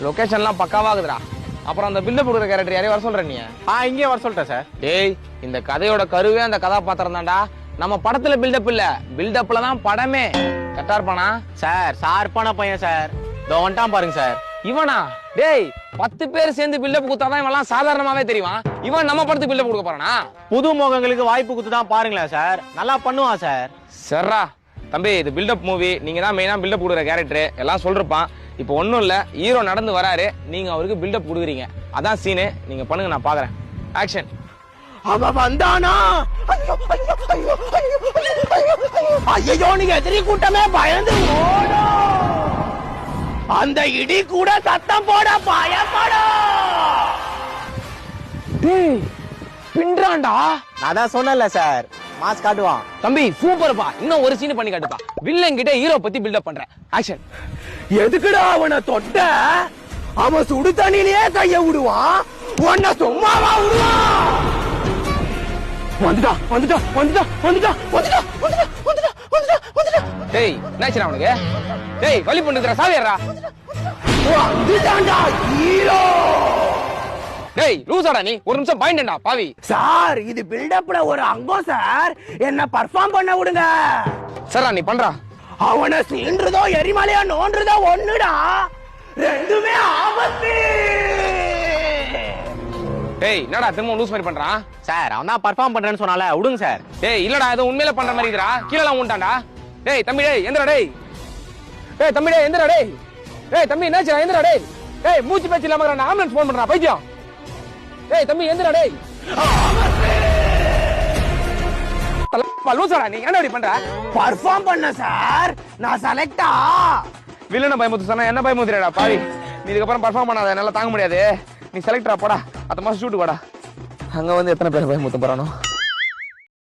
லொகேஷன்லாம் பக்காவாகுதுடா. அப்புறம் அந்த பில்டப் கொடுக்குற கேரக்டர் யாரையும் வர சொல்ற நீ? இங்கே வர சொல்லிட்டேன் சார். டேய், இந்த கதையோட கருவே அந்த கதாபாத்திரம் தான்டா. நம்ம படத்துல பில்டப் இல்ல, பில்டப்ல தான் படமே. கரெக்டா இருப்பானா சார்? சார்பான பையன் சார். இதோ வந்துட்டான் பாருங்க சார். இவனா? டேய், 10 பேர் சேர்ந்து பில்டப் கொடுத்தாதான் இவெல்லாம் சாதாரணமாவே தெரியும். இவன் நம்ம படத்துக்கு பில்டப் கொடுக்க போறானா? புது முகங்களுக்கு வாய்ப்பு கொடுத்து தான் பாருங்களேன் சார், நல்லா பண்ணுவான் சார். சர்ரா தம்பி, இது பில்டப் மூவி. நீங்க தான் மெயினா பில்டப் கொடுக்குற கேரக்டர், எல்லாம் சொல்லிருப்பான். இப்போ ஒன்றும் இல்லை, ஹீரோ நடந்து வராரு, நீங்க அவருக்கு பில்டப் கொடுக்குறீங்க. அதான் சீனு. நீங்க பண்ணுங்க, நான் பாக்குறேன். ஆக்ஷன். அவன் வந்தானா? ஐயோ, நீங்க எதிரி கூட்டமே பயந்து ஓடும். அந்த இடி கூட சத்தம் போட பயப்படும். டேய், பின்றான்டா. நான் தான் சொன்னேன்ல சார், மாஸ் காட்டுவான். தம்பி சூப்பர்ப்பா. இன்னும் ஒரு சீன் பண்ணி காட்டுப்பா. வில்லன் கிட்ட ஹீரோ பத்தி பில்டப் பண்றேன். ஆக்ஷன். எதுக்குடா அவனை தொட்ட? அவன் சுடு தண்ணியிலேயே கைய விடுவான், உன்னை சும்மாவா விடுவான்? வந்துட்டா வந்துட்டா வந்துட்டா வந்துட்டா வந்துட்டா வந்துட்டா வந்துட்டா வந்துட்டா வந்துட்டா. டேய், என்னாச்சுடா அவனுக்கு? டேய், வலி பண்ணுறா, சாவியறா. வந்துட்டான்டா ஹீரோ. டேய், லூசாடா நீ. ஒரு நிமிஷம் பாயிண்டா பாவி. சார், இது பில்டப்ல ஒரு அங்கம் சார், என்ன பர்ஃபார்ம் பண்ண விடுங்க. சரா, நீ பண்றா. அவனை சீன்றதோ எரிமலையா நோன்றதோ ஒண்ணுடா, ரெண்டுமே ஆபத்து. டேய், என்னடா திரும்ப லூஸ் மாதிரி பண்றான்? சார் அவன் தான் பர்ஃபார்ம் பண்றேன்னு சொன்னால விடுங்க சார். டேய், இல்லடா, ஏதோ உண்மையில பண்ற மாதிரி இருக்குடா. கீழலாம் ஊண்டான்டா. டேய் தம்பி, டேய் எந்திரா. டேய் டேய் தம்பி, டேய் எந்திரா. டேய் டேய் தம்பி, என்னாச்சுடா? எந்திரா. டேய் டேய், மூச்சு பேச்சு இல்லாம நான் ஆம்புலன்ஸ் போன் பண்றேன் பைத்தியம். டேய் தம்பி, எந்திரா. டேய் லூசாடா நீ. என்ன பண்ற? பர்ஃபார்ம் பண்ண சார், நான் செலக்டா. வில்லனை பயமுத்து சொன்னா என்ன பயமுத்துறடா பாவி. நீ இதுக்கப்புறம் பர்ஃபார்ம் பண்ணாத, என்னால தாங்க முடியாது. நீ செலக்டரா போடா. அத்த மாசம் ஷூட்டு வாடா. அங்க வந்து எத்தனை பேர் பயமுத்த போறானோ.